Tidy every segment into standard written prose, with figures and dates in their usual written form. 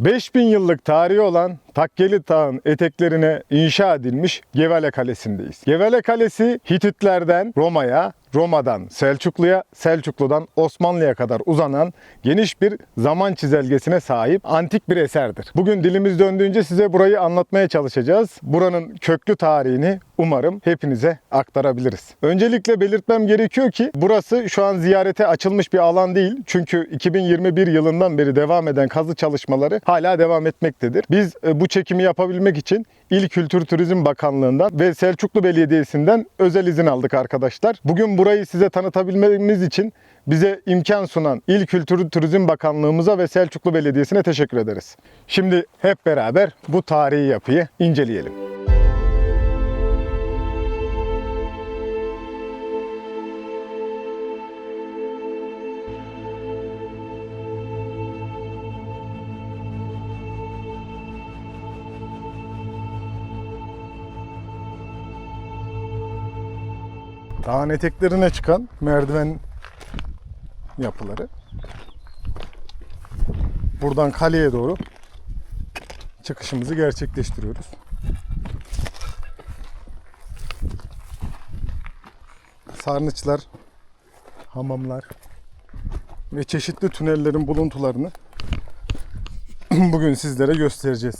5000 yıllık tarihi olan Takkeli Dağı'nın eteklerine inşa edilmiş Gevele Kalesi'ndeyiz. Gevele Kalesi Hititlerden Roma'ya, Roma'dan Selçuklu'ya, Selçuklu'dan Osmanlı'ya kadar uzanan geniş bir zaman çizelgesine sahip antik bir eserdir. Bugün dilimiz döndüğünce size burayı anlatmaya çalışacağız. Buranın köklü tarihini umarım hepinize aktarabiliriz. Öncelikle belirtmem gerekiyor ki burası şu an ziyarete açılmış bir alan değil. Çünkü 2021 yılından beri devam eden kazı çalışmaları hala devam etmektedir. Biz bu çekimi yapabilmek için İl Kültür Turizm Bakanlığı'ndan ve Selçuklu Belediyesi'nden özel izin aldık arkadaşlar. Bugün burayı size tanıtabilmemiz için bize imkan sunan İl Kültür Turizm Bakanlığımıza ve Selçuklu Belediyesi'ne teşekkür ederiz. Şimdi hep beraber bu tarihi yapıyı inceleyelim. Dağın eteklerine çıkan merdiven yapıları. Buradan kaleye doğru çıkışımızı gerçekleştiriyoruz. Sarnıçlar, hamamlar ve çeşitli tünellerin buluntularını bugün sizlere göstereceğiz.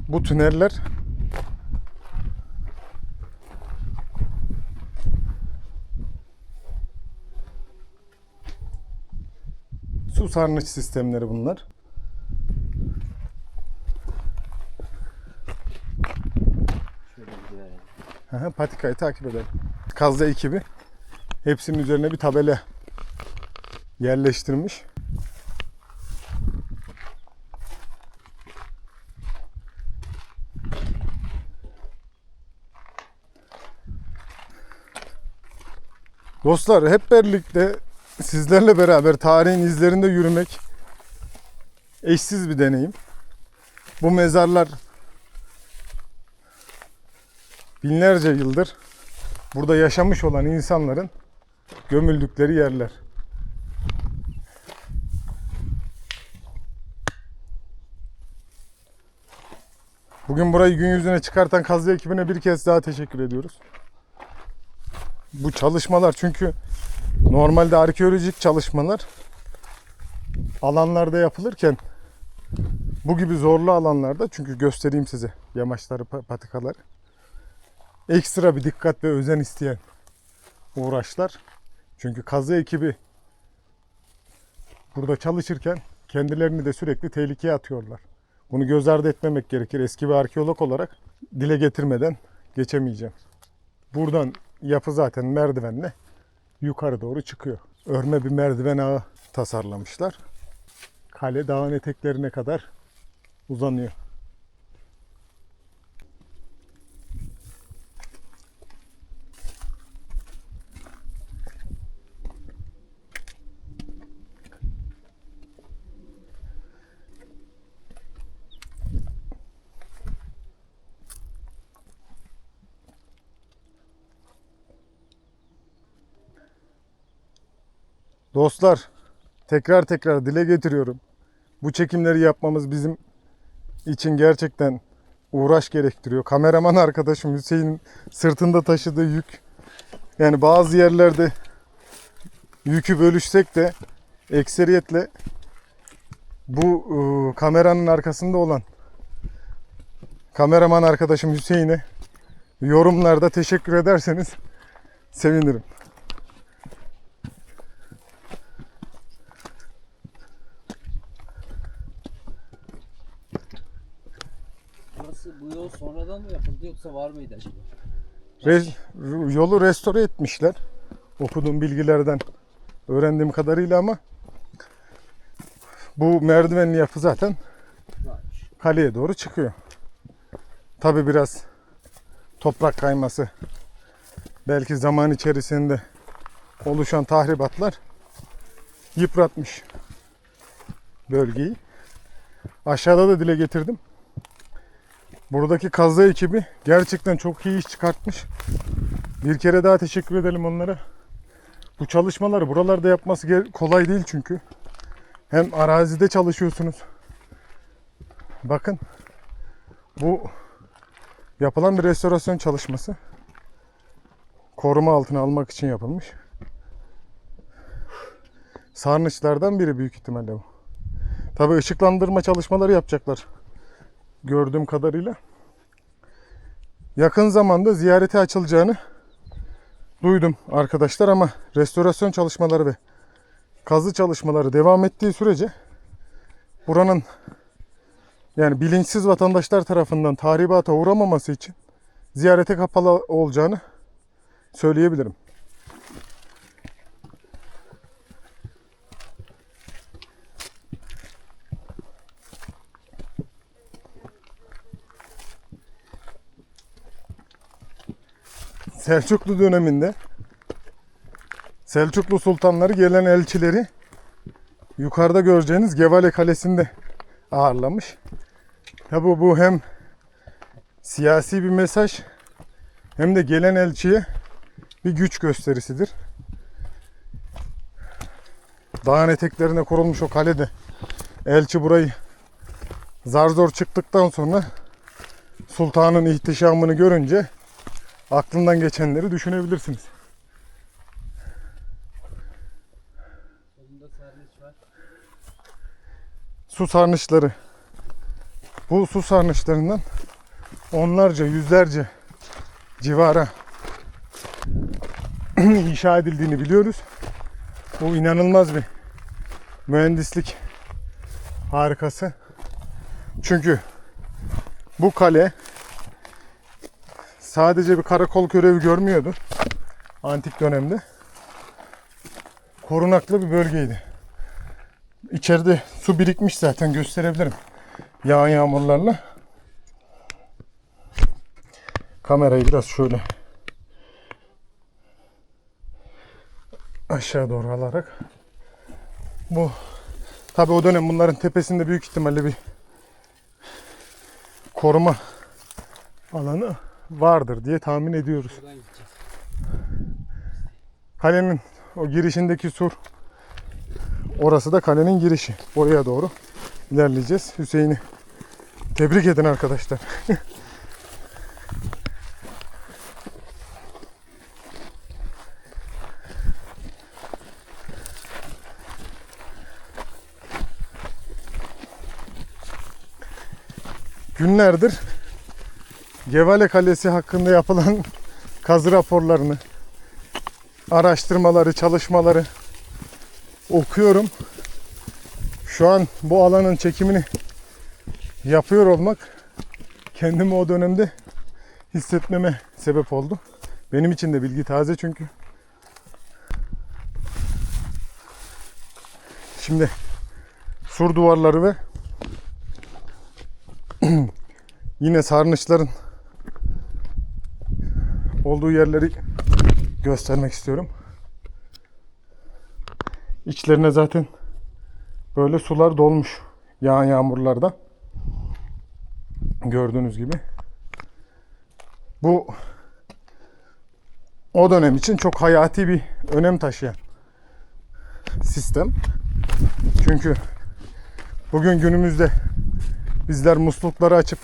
Bu tüneller su sarnıç sistemleri bunlar. Patikayı takip edelim. Kazda ekibi hepsinin üzerine bir tabela yerleştirmiş. Dostlar, hep birlikte sizlerle beraber tarihin izlerinde yürümek eşsiz bir deneyim. Bu mezarlar binlerce yıldır burada yaşamış olan insanların gömüldükleri yerler. Bugün burayı gün yüzüne çıkartan kazı ekibine bir kez daha teşekkür ediyoruz. Bu çalışmalar, çünkü normalde arkeolojik çalışmalar alanlarda yapılırken bu gibi zorlu alanlarda, çünkü göstereyim size yamaçları, patikaları, ekstra bir dikkat ve özen isteyen uğraşlar. Çünkü kazı ekibi burada çalışırken kendilerini de sürekli tehlikeye atıyorlar. Bunu göz ardı etmemek gerekir. Eski bir arkeolog olarak dile getirmeden geçemeyeceğim. Buradan yapı zaten merdivenle yukarı doğru çıkıyor. Örme bir merdiven ağı tasarlamışlar. Kale dağın eteklerine kadar uzanıyor. Dostlar, tekrar dile getiriyorum. Bu çekimleri yapmamız bizim için gerçekten uğraş gerektiriyor. Kameraman arkadaşım Hüseyin'in sırtında taşıdığı yük. Yani bazı yerlerde yükü bölüşsek de ekseriyetle bu kameranın arkasında olan kameraman arkadaşım Hüseyin'e yorumlarda teşekkür ederseniz sevinirim. Bu yol sonradan mı yapıldı yoksa var mıydı acaba? Yolu restore etmişler. Okuduğum bilgilerden öğrendiğim kadarıyla, ama bu merdivenli yapı zaten Varmış. kaleye doğru çıkıyor. Tabi biraz toprak kayması, belki zaman içerisinde oluşan tahribatlar yıpratmış bölgeyi. Aşağıda da dile getirdim. Buradaki kazı ekibi gerçekten çok iyi iş çıkartmış. Bir kere daha teşekkür edelim onlara. Bu çalışmaları buralarda yapması kolay değil çünkü. Hem arazide çalışıyorsunuz. Bakın. Bu yapılan bir restorasyon çalışması. Koruma altına almak için yapılmış. Sarnıçlardan biri büyük ihtimalle bu. Tabii ışıklandırma çalışmaları yapacaklar. Gördüğüm kadarıyla. Yakın zamanda ziyarete açılacağını duydum arkadaşlar ama restorasyon çalışmaları ve kazı çalışmaları devam ettiği sürece buranın yani bilinçsiz vatandaşlar tarafından tahribata uğramaması için ziyarete kapalı olacağını söyleyebilirim. Selçuklu döneminde Selçuklu sultanları gelen elçileri yukarıda göreceğiniz Gevale Kalesi'nde ağırlamış. Tabi bu hem siyasi bir mesaj hem de gelen elçiye bir güç gösterisidir. Dağın eteklerine kurulmuş o kalede elçi burayı zar zor çıktıktan sonra sultanın ihtişamını görünce aklından geçenleri düşünebilirsiniz. Solunda sarnıç var. Su sarnıçları. Bu su sarnıçlarından onlarca, yüzlerce civara inşa edildiğini biliyoruz. Bu inanılmaz bir mühendislik harikası. Çünkü bu kale sadece bir karakol görevi görmüyordu antik dönemde. Korunaklı bir bölgeydi. İçeride su birikmiş zaten gösterebilirim. Yağan yağmurlarla. Kamerayı biraz şöyle aşağı doğru alarak. Bu tabi o dönem bunların tepesinde büyük ihtimalle bir koruma alanı vardır diye tahmin ediyoruz. Buradan gideceğiz. Kalenin o girişindeki sur, orası da kalenin girişi. Oraya doğru ilerleyeceğiz. Hüseyin'i tebrik edin arkadaşlar. Günlerdir Gevale Kalesi hakkında yapılan kazı raporlarını, araştırmaları, çalışmaları okuyorum. Şu an bu alanın çekimini yapıyor olmak kendimi o dönemde hissetmeme sebep oldu. Benim için de bilgi taze çünkü. Şimdi sur duvarları ve yine sarnıçların olduğu yerleri göstermek istiyorum. İçlerine zaten böyle sular dolmuş yağan yağmurlarda. Gördüğünüz gibi. Bu o dönem için çok hayati bir önem taşıyan sistem. Çünkü bugün günümüzde bizler muslukları açıp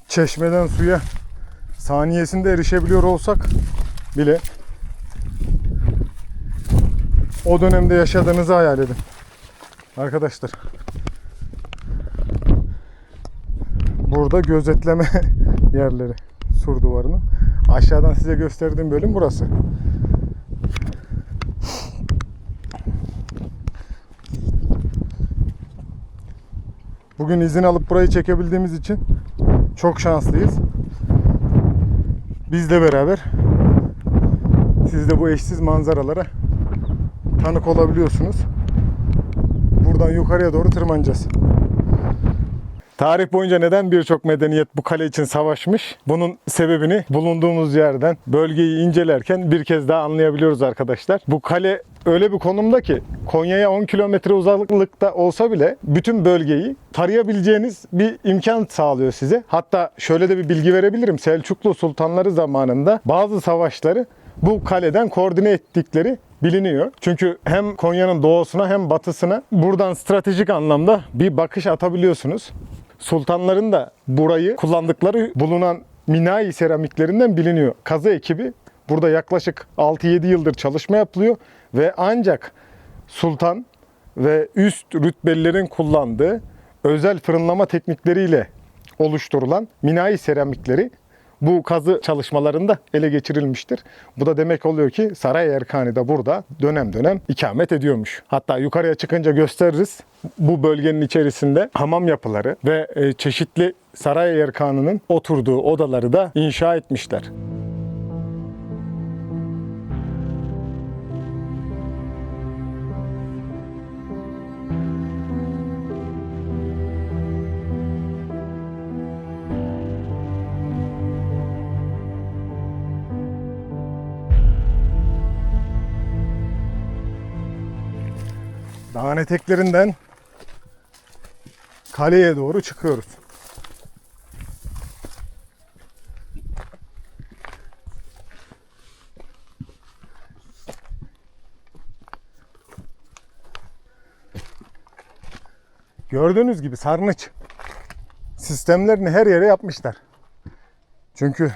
çeşmeden suya saniyesinde erişebiliyor olsak bile o dönemde yaşadığınızı hayal edin. Arkadaşlar. Burada gözetleme yerleri sur duvarının. Aşağıdan size gösterdiğim bölüm burası. Bugün izin alıp burayı çekebildiğimiz için çok şanslıyız. Bizle beraber siz de bu eşsiz manzaralara tanık olabiliyorsunuz. Buradan yukarıya doğru tırmanacağız. Tarih boyunca neden birçok medeniyet bu kale için savaşmış? Bunun sebebini bulunduğumuz yerden bölgeyi incelerken bir kez daha anlayabiliyoruz arkadaşlar. Bu kale öyle bir konumda ki Konya'ya 10 kilometre uzaklıkta olsa bile bütün bölgeyi tarayabileceğiniz bir imkan sağlıyor size. Hatta şöyle de bir bilgi verebilirim. Selçuklu sultanları zamanında bazı savaşları bu kaleden koordine ettikleri biliniyor. Çünkü hem Konya'nın doğusuna hem batısına buradan stratejik anlamda bir bakış atabiliyorsunuz. Sultanların da burayı kullandıkları bulunan Minayi seramiklerinden biliniyor. Kazı ekibi burada yaklaşık 6-7 yıldır çalışma yapılıyor ve ancak sultan ve üst rütbelilerin kullandığı özel fırınlama teknikleriyle oluşturulan Minayi seramikleri bu kazı çalışmalarında ele geçirilmiştir. Bu da demek oluyor ki Saray Erkanı da burada dönem dönem ikamet ediyormuş. Hatta yukarıya çıkınca gösteririz. Bu bölgenin içerisinde hamam yapıları ve çeşitli Saray Erkanı'nın oturduğu odaları da inşa etmişler. Dağın eteklerinden kaleye doğru çıkıyoruz. Gördüğünüz gibi sarnıç sistemlerini her yere yapmışlar. Çünkü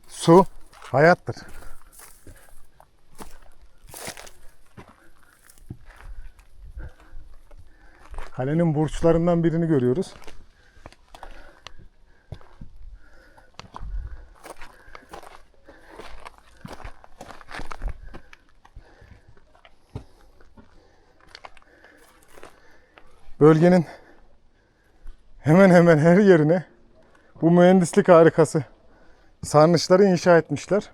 su hayattır. Kalenin burçlarından birini görüyoruz. Bölgenin hemen hemen her yerine bu mühendislik harikası sarnıçları inşa etmişler.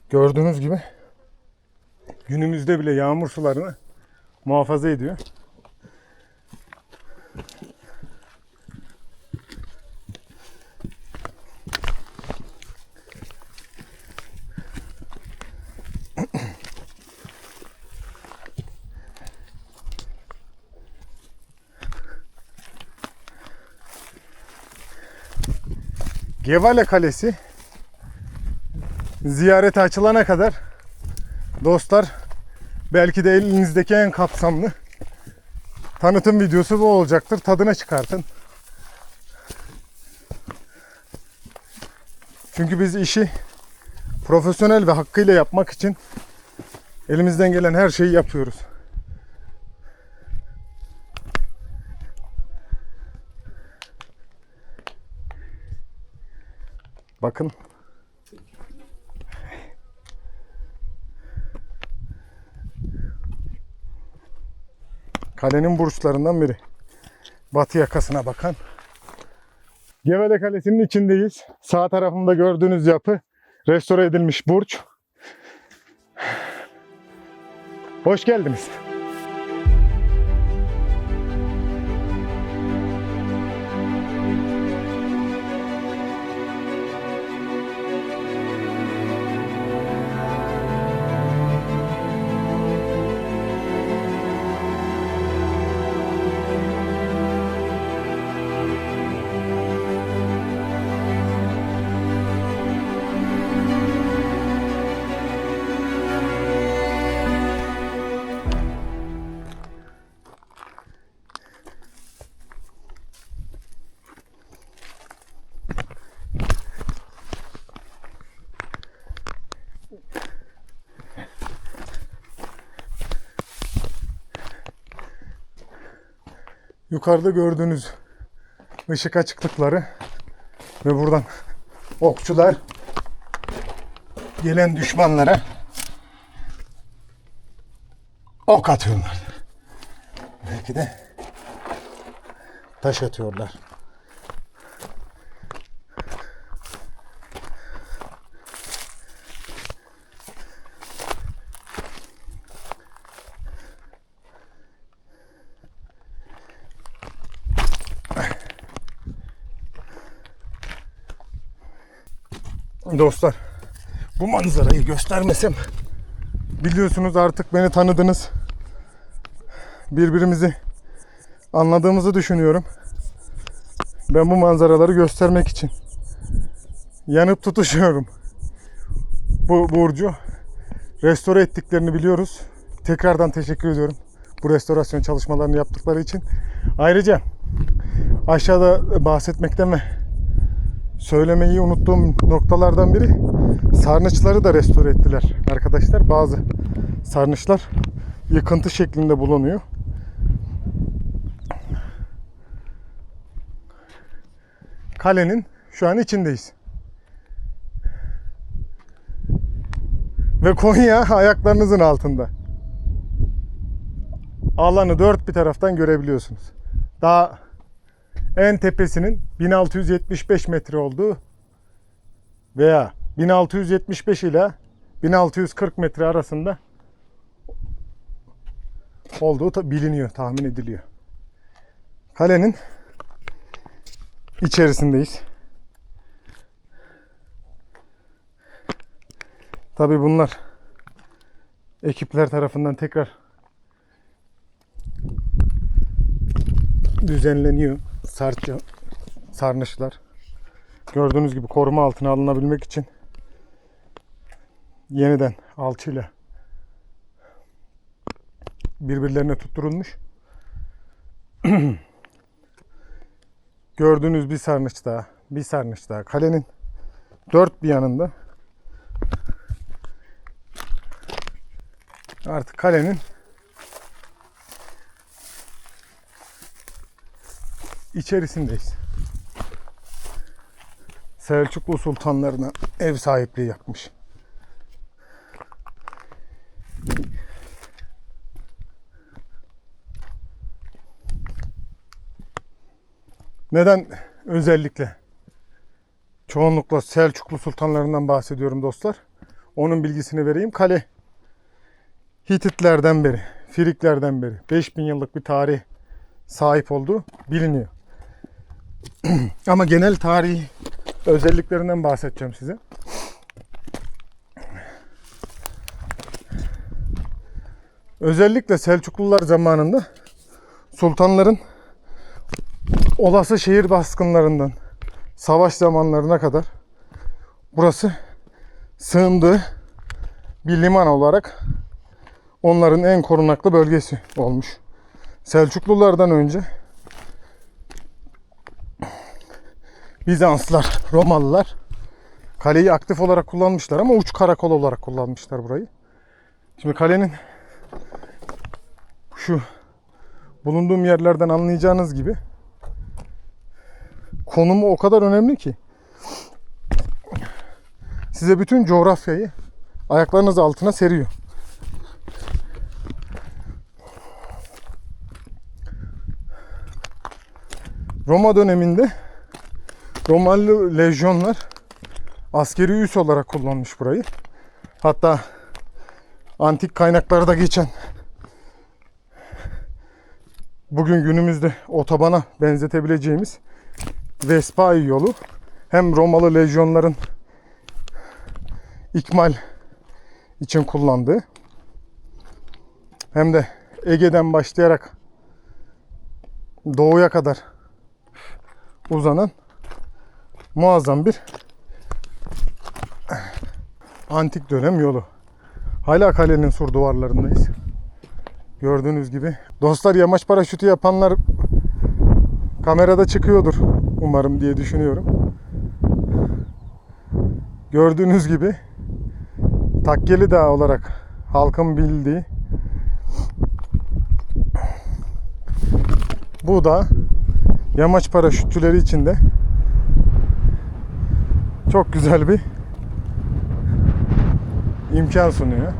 Gördüğünüz gibi günümüzde bile yağmur sularını muhafaza ediyor. Gevale Kalesi ziyarete açılana kadar dostlar belki de elinizdeki en kapsamlı tanıtım videosu bu olacaktır. Tadına çıkartın. Çünkü biz işi profesyonel ve hakkıyla yapmak için elimizden gelen her şeyi yapıyoruz. Bakın. Kalenin burçlarından biri. Batı yakasına bakan. Gevele Kalesi'nin içindeyiz. Sağ tarafımda gördüğünüz yapı restore edilmiş burç. Hoş geldiniz. Yukarıda gördüğünüz ışık açıklıkları ve buradan okçular gelen düşmanlara ok atıyorlar. Belki de taş atıyorlar. Dostlar, bu manzarayı göstermesem, biliyorsunuz artık beni tanıdınız. Birbirimizi anladığımızı düşünüyorum. Ben bu manzaraları göstermek için yanıp tutuşuyorum. bu burcu restore ettiklerini biliyoruz. Tekrardan teşekkür ediyorum bu restorasyon çalışmalarını yaptıkları için. Ayrıca aşağıda bahsetmekten ve söylemeyi unuttuğum noktalardan biri, sarnıçları da restore ettiler arkadaşlar. Bazı sarnıçlar yıkıntı şeklinde bulunuyor. Kalenin şu an içindeyiz. Ve Konya ayaklarınızın altında. Alanı dört bir taraftan görebiliyorsunuz. Daha en tepesinin 1675 metre olduğu veya 1675 ile 1640 metre arasında olduğu biliniyor, tahmin ediliyor. Kalenin içerisindeyiz. Tabii bunlar ekipler tarafından tekrar düzenleniyor. Sarnıçlar. Gördüğünüz gibi koruma altına alınabilmek için yeniden alçıyla birbirlerine tutturulmuş. Gördüğünüz bir sarnıç daha, bir sarnıç daha. Kalenin dört bir yanında artık kalenin içerisindeyiz. Selçuklu sultanlarına ev sahipliği yapmış. Neden özellikle çoğunlukla Selçuklu sultanlarından bahsediyorum dostlar? Onun bilgisini vereyim. Kale Hititlerden beri, Friklerden beri 5000 yıllık bir tarih sahip olduğu biliniyor. Ama genel tarihi özelliklerinden bahsedeceğim size. Özellikle Selçuklular zamanında sultanların olası şehir baskınlarından savaş zamanlarına kadar burası sığındığı bir liman olarak onların en korunaklı bölgesi olmuş. Selçuklulardan önce Bizanslar, Romalılar kaleyi aktif olarak kullanmışlar ama uç karakol olarak kullanmışlar burayı. Şimdi kalenin şu bulunduğum yerlerden anlayacağınız gibi konumu o kadar önemli ki size bütün coğrafyayı ayaklarınız altına seriyor. Roma döneminde Romalı lejyonlar askeri üs olarak kullanmış burayı. Hatta antik kaynaklarda geçen bugün günümüzde otobana benzetebileceğimiz Vespai yolu hem Romalı lejyonların ikmal için kullandığı hem de Ege'den başlayarak doğuya kadar uzanan muazzam bir antik dönem yolu. Hala kalenin sur duvarlarındayız. Gördüğünüz gibi. Dostlar, yamaç paraşütü yapanlar kamerada çıkıyordur umarım diye düşünüyorum. Gördüğünüz gibi Takkeli Dağı olarak halkın bildiği bu da yamaç paraşütçüleri için de çok güzel bir imkan sunuyor.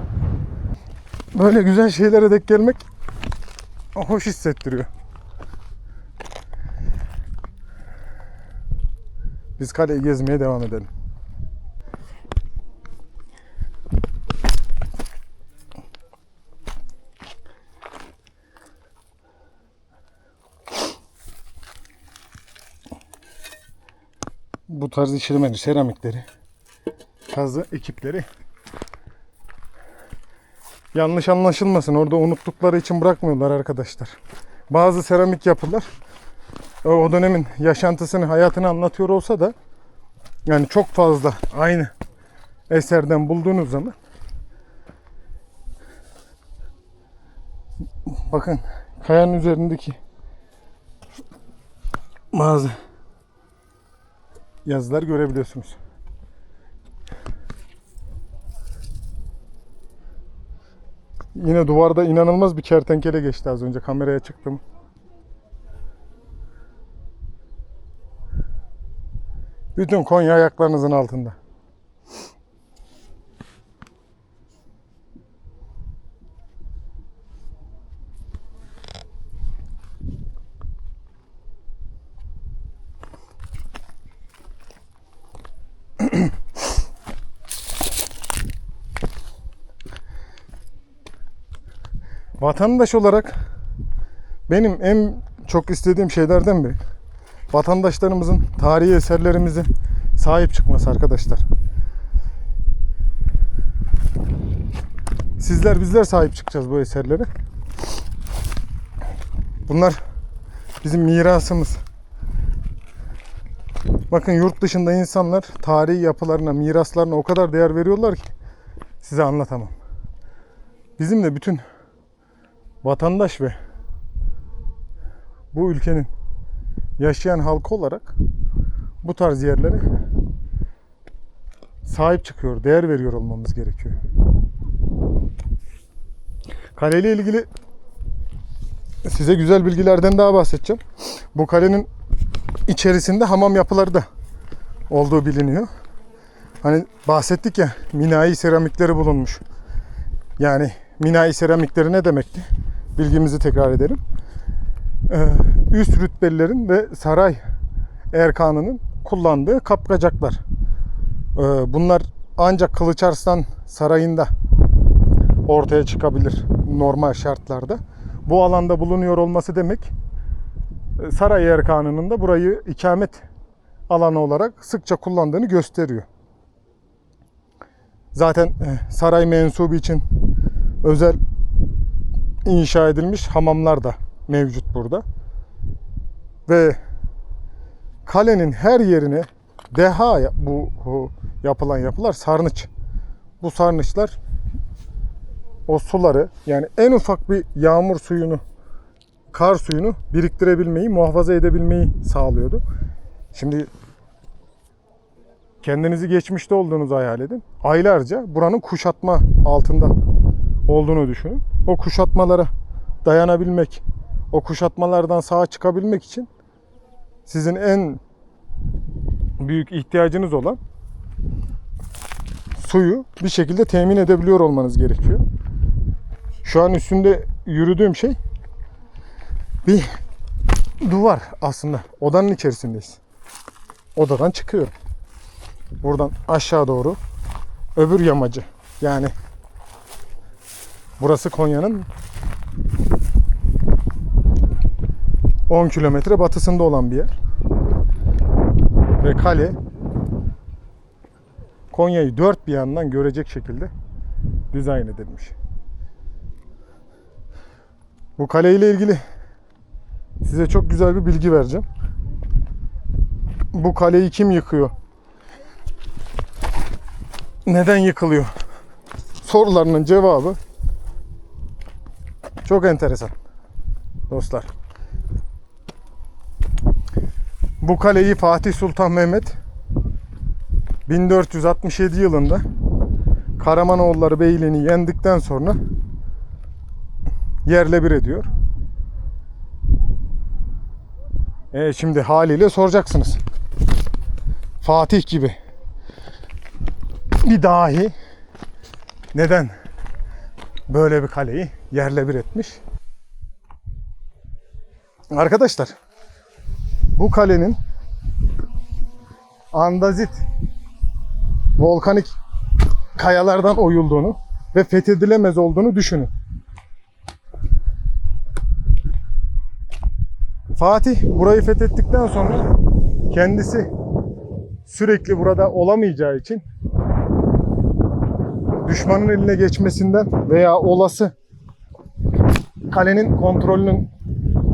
Böyle güzel şeylere denk gelmek hoş hissettiriyor. Biz kaleyi gezmeye devam edelim. Bu tarz işlemeli seramikleri, kazı ekipleri yanlış anlaşılmasın, orada unuttukları için bırakmıyorlar arkadaşlar. Bazı seramik yapılar o dönemin yaşantısını, hayatını anlatıyor olsa da yani çok fazla aynı eserden bulduğunuz zaman bakın kayanın üzerindeki bazı yazılar görebiliyorsunuz. Yine duvarda inanılmaz bir kertenkele geçti az önce kameraya çıktım. Bütün Konya ayaklarınızın altında. Vatandaş olarak benim en çok istediğim şeylerden biri vatandaşlarımızın tarihi eserlerimize sahip çıkması arkadaşlar. Bizler sahip çıkacağız bu eserlere. Bunlar bizim mirasımız. Bakın yurt dışında insanlar tarihi yapılarına, miraslarına o kadar değer veriyorlar ki size anlatamam. Bizim de bütün vatandaş ve bu ülkenin yaşayan halkı olarak bu tarz yerlere sahip çıkıyor, değer veriyor olmamız gerekiyor. Kaleyle ilgili size güzel bilgilerden daha bahsedeceğim. Bu kalenin içerisinde hamam yapıları da olduğu biliniyor. Hani bahsettik ya, minayi seramikleri bulunmuş. Yani minayi seramikleri ne demekti? Bilgimizi tekrar edelim. Üst rütbelilerin ve saray erkanının kullandığı kapkacaklar. Bunlar ancak Kılıç Arslan Sarayı'nda ortaya çıkabilir normal şartlarda. Bu alanda bulunuyor olması demek saray erkanının da burayı ikamet alanı olarak sıkça kullandığını gösteriyor. Zaten saray mensubu için özel inşa edilmiş hamamlar da mevcut burada. Ve kalenin her yerine deha bu yapılan yapılar sarnıç. Bu sarnıçlar o suları, yani en ufak bir yağmur suyunu, kar suyunu biriktirebilmeyi, muhafaza edebilmeyi sağlıyordu. Şimdi kendinizi geçmişte olduğunuzu hayal edin. Aylarca buranın kuşatma altında olduğunu düşünün. O kuşatmalara dayanabilmek, o kuşatmalardan sağa çıkabilmek için sizin en büyük ihtiyacınız olan suyu bir şekilde temin edebiliyor olmanız gerekiyor. Şu an üstünde yürüdüğüm şey bir duvar aslında. Odanın içerisindeyiz. Odadan çıkıyorum. Buradan aşağı doğru öbür yamacı, yani burası Konya'nın 10 kilometre batısında olan bir yer. Ve kale Konya'yı dört bir yandan görecek şekilde dizayn edilmiş. Bu kale ile ilgili size çok güzel bir bilgi vereceğim. Bu kaleyi kim yıkıyor? Neden yıkılıyor? Sorularının cevabı çok enteresan dostlar. Bu kaleyi Fatih Sultan Mehmet 1467 yılında Karamanoğulları Beyliğini yendikten sonra yerle bir ediyor. Şimdi haliyle soracaksınız. Fatih gibi bir dahi neden böyle bir kaleyi yerle bir etmiş? Arkadaşlar, bu kalenin andazit volkanik kayalardan oyulduğunu ve fethedilemez olduğunu düşünün. Fatih burayı fethettikten sonra kendisi sürekli burada olamayacağı için düşmanın eline geçmesinden veya olası kalenin kontrolünün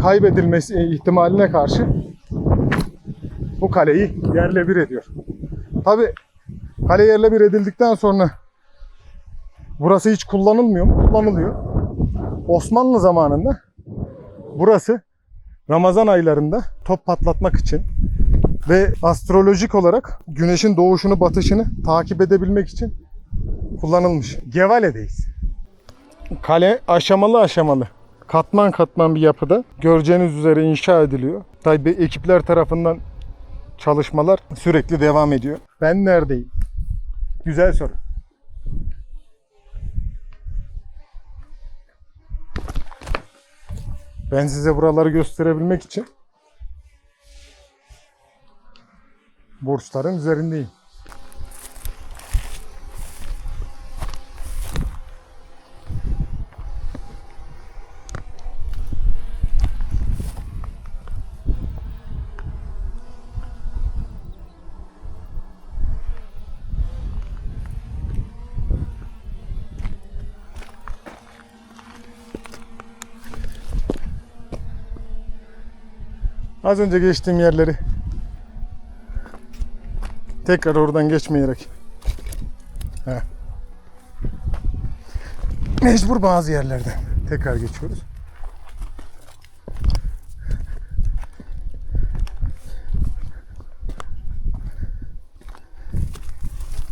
kaybedilmesi ihtimaline karşı bu kaleyi yerle bir ediyor. Tabi Kale yerle bir edildikten sonra burası hiç kullanılmıyor mu? Kullanılıyor. Osmanlı zamanında burası Ramazan aylarında top patlatmak için ve astrolojik olarak güneşin doğuşunu batışını takip edebilmek için kullanılmış. Gevale'deyiz. Kale aşamalı aşamalı, katman katman bir yapıda göreceğiniz üzere inşa ediliyor. Tabii ekipler tarafından çalışmalar sürekli devam ediyor. Ben neredeyim? Güzel soru. Ben size buraları gösterebilmek için burçların üzerindeyim. Az önce geçtiğim yerleri tekrar oradan geçmeyerek mecbur bazı yerlerden tekrar geçiyoruz.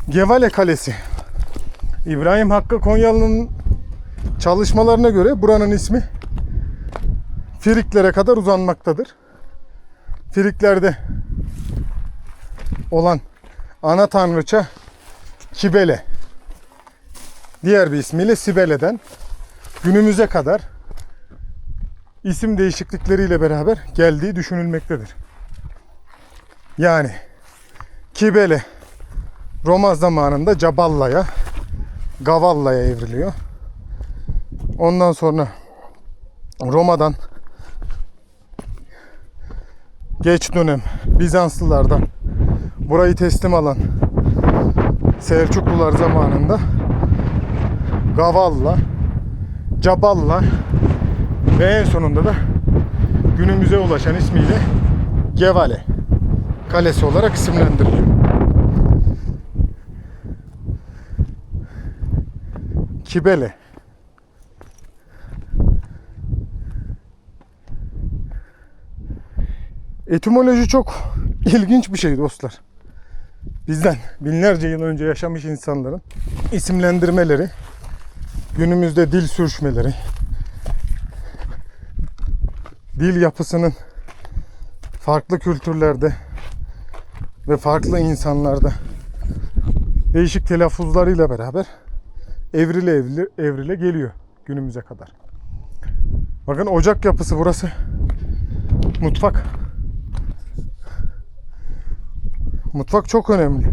Gevale Kalesi. İbrahim Hakkı Konyalı'nın çalışmalarına göre buranın ismi Firiklere kadar uzanmaktadır. Firiklerde olan ana tanrıça Kibele, diğer bir ismiyle Sibele'den günümüze kadar isim değişiklikleriyle beraber geldiği düşünülmektedir. Yani Kibele Roma zamanında Caballa'ya, Gavalla'ya evriliyor. Ondan sonra Roma'dan geç dönem Bizanslılardan burayı teslim alan Selçuklular zamanında Gavalla, Caballa ve en sonunda da günümüze ulaşan ismiyle Gevale Kalesi olarak isimlendiriliyor. Kibele. Etimoloji çok ilginç bir şey dostlar. Bizden binlerce yıl önce yaşamış insanların isimlendirmeleri, günümüzde dil sürçmeleri, dil yapısının farklı kültürlerde ve farklı insanlarda değişik telaffuzlarıyla beraber evrile geliyor günümüze kadar. Bakın ocak yapısı burası. Mutfak. Mutfak çok önemli.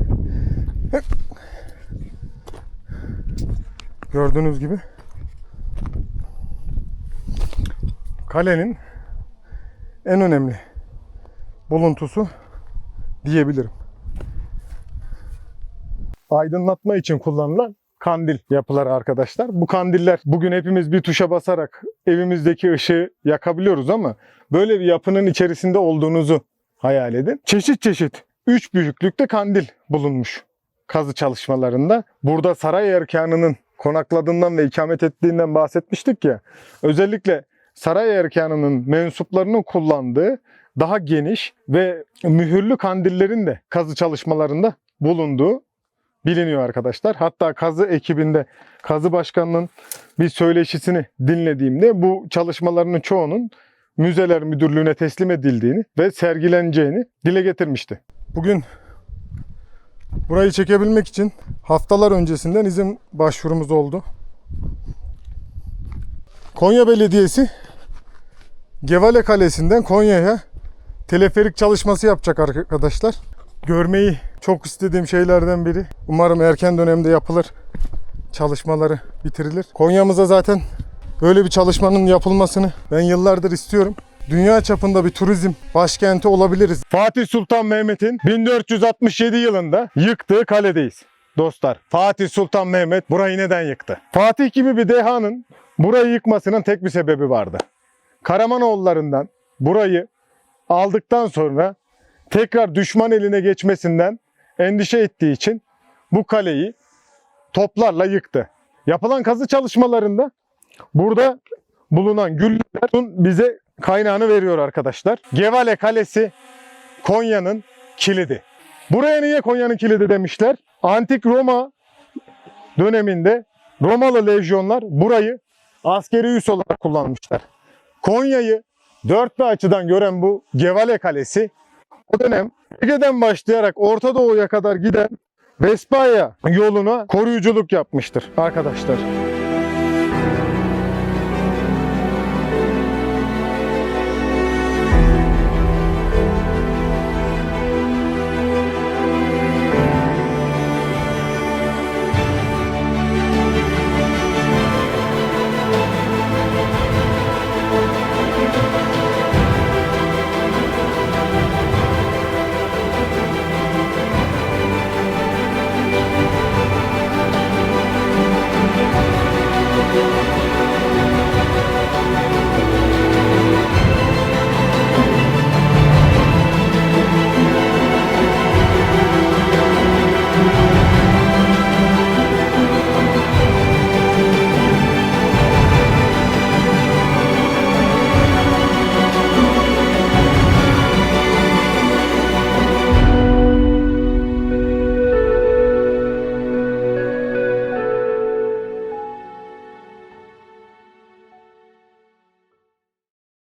Gördüğünüz gibi kalenin en önemli buluntusu diyebilirim. Aydınlatma için kullanılan kandil yapıları arkadaşlar. Bu kandiller bugün hepimiz bir tuşa basarak evimizdeki ışığı yakabiliyoruz ama böyle bir yapının içerisinde olduğunuzu hayal edin. Çeşit çeşit 3 büyüklükte kandil bulunmuş kazı çalışmalarında. Burada saray erkanının konakladığından ve ikamet ettiğinden bahsetmiştik ya. Özellikle saray erkanının mensuplarının kullandığı daha geniş ve mühürlü kandillerin de kazı çalışmalarında bulunduğu biliniyor arkadaşlar. Hatta kazı ekibinde kazı başkanının bir söyleşisini dinlediğimde bu çalışmalarının çoğunun müzeler müdürlüğüne teslim edildiğini ve sergileneceğini dile getirmişti. Bugün burayı çekebilmek için haftalar öncesinden izin başvurumuz oldu. Konya Belediyesi Gevale Kalesi'nden Konya'ya teleferik çalışması yapacak arkadaşlar. Görmeyi çok istediğim şeylerden biri. Umarım erken dönemde yapılır. Çalışmaları bitirilir. Konya'mıza zaten böyle bir çalışmanın yapılmasını ben yıllardır istiyorum. Dünya çapında bir turizm başkenti olabiliriz. Fatih Sultan Mehmet'in 1467 yılında yıktığı kaledeyiz. Dostlar, Fatih Sultan Mehmet burayı neden yıktı? Fatih gibi bir dehanın burayı yıkmasının tek bir sebebi vardı. Karamanoğullarından burayı aldıktan sonra tekrar düşman eline geçmesinden endişe ettiği için bu kaleyi toplarla yıktı. Yapılan kazı çalışmalarında burada bulunan güller bize kaynağını veriyor arkadaşlar. Gevale Kalesi Konya'nın kilidi. Buraya niye Konya'nın kilidi demişler? Antik Roma döneminde Romalı lejyonlar burayı askeri üs olarak kullanmışlar. Konya'yı dört bir açıdan gören bu Gevale Kalesi o dönem Ege'den başlayarak Orta Doğu'ya kadar giden Vespanya yoluna koruyuculuk yapmıştır arkadaşlar.